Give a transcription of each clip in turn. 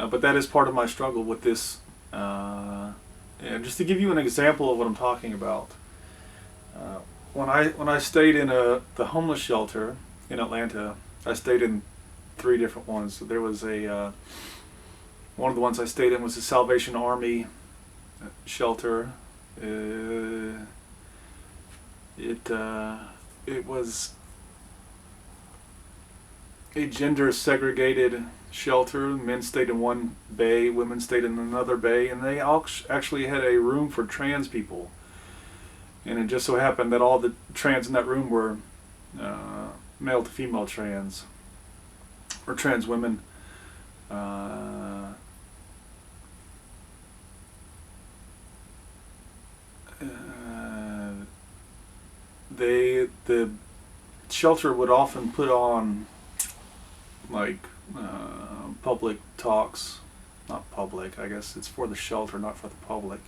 But that is part of my struggle with this. And just to give you an example of what I'm talking about, when I stayed in the homeless shelter in Atlanta, I stayed in 3 different ones. So there was one of the ones I stayed in was the Salvation Army shelter. It was a gender segregated shelter. Men stayed in one bay, women stayed in another bay, and they actually had a room for trans people. And it just so happened that all the trans in that room were male to female trans, or trans women. The shelter would often put on like public talks, not public, I guess it's for the shelter, not for the public.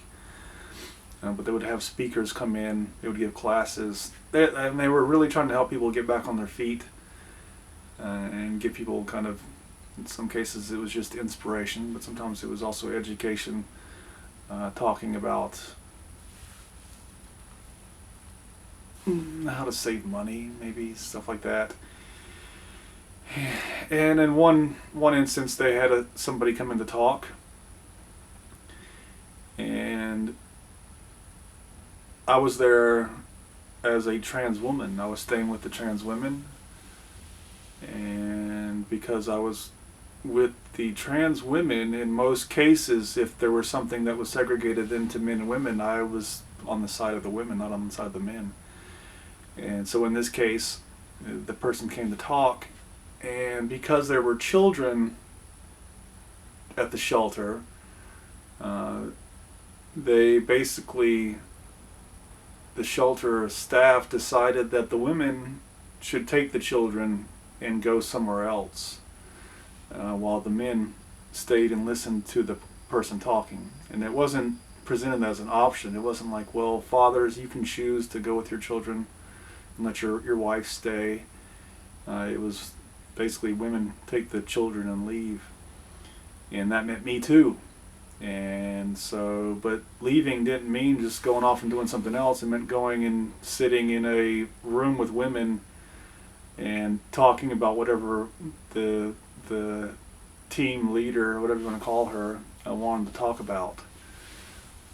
But they would have speakers come in, they would give classes. They were really trying to help people get back on their feet and give people kind of, in some cases it was just inspiration, but sometimes it was also education, talking about how to save money, maybe, stuff like that. And in one instance, they had somebody come in to talk, and I was there as a trans woman. I was staying with the trans women, and because I was with the trans women, in most cases, if there was something that was segregated into men and women, I was on the side of the women, not on the side of the men. And so in this case, the person came to talk, and because there were children at the shelter, they basically, the shelter staff decided that the women should take the children and go somewhere else, while the men stayed and listened to the person talking. And it wasn't presented as an option. It wasn't like, well, fathers, you can choose to go with your children and let your wife stay. It was basically, women take the children and leave. And that meant me too. And so, but leaving didn't mean just going off and doing something else. It meant going and sitting in a room with women and talking about whatever the team leader, or whatever you want to call her, wanted to talk about.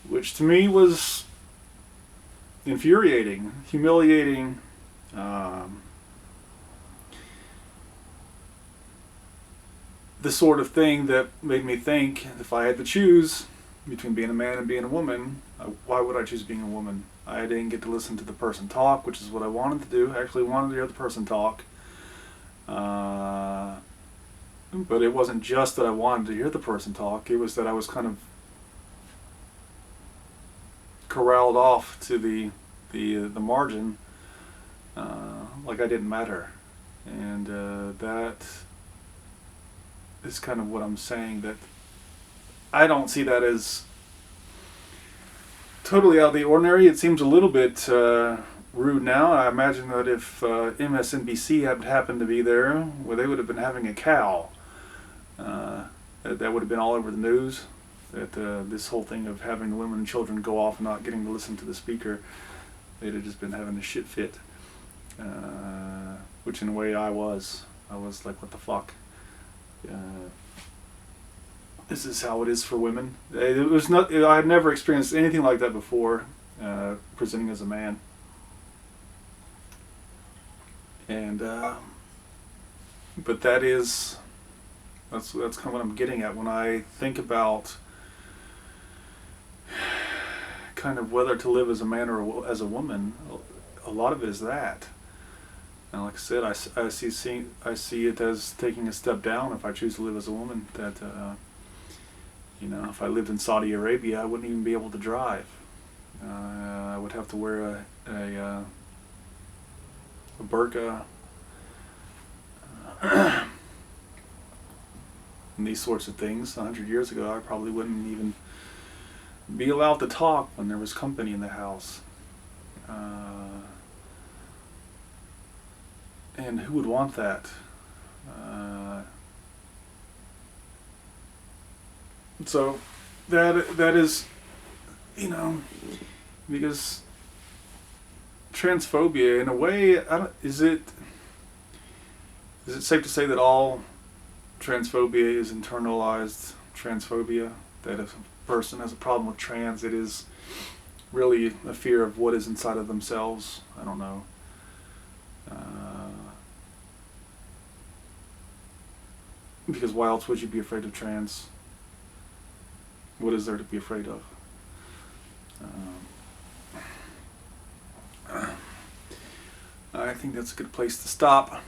Which to me was infuriating, humiliating. The sort of thing that made me think, if I had to choose between being a man and being a woman, why would I choose being a woman? I didn't get to listen to the person talk, which is what I wanted to do. I actually wanted to hear the person talk. But it wasn't just that I wanted to hear the person talk, it was that I was kind of corralled off to the margin, like I didn't matter. And that is kind of what I'm saying, that I don't see that as totally out of the ordinary. It seems a little bit rude now. I imagine that if MSNBC had happened to be there, well, they would have been having a cow. That would have been all over the news, that this whole thing of having the women and children go off and not getting to listen to the speaker, they'd have just been having a shit fit. Which in a way I was like, what the fuck? This is how it is for women. It was not. I had never experienced anything like that before, presenting as a man. And but that's kind of what I'm getting at when I think about kind of whether to live as a man or as a woman. A lot of it is that. And like I said, I see it as taking a step down if I choose to live as a woman. That if I lived in Saudi Arabia, I wouldn't even be able to drive. I would have to wear a burqa and these sorts of things. 100 years ago, I probably wouldn't even be allowed to talk when there was company in the house. And who would want that? So that is, you know, because transphobia, in a way, is it safe to say that all transphobia is internalized transphobia? That if a person has a problem with trans, it is really a fear of what is inside of themselves? I don't know. Because why else would you be afraid of trans? What is there to be afraid of? I think that's a good place to stop.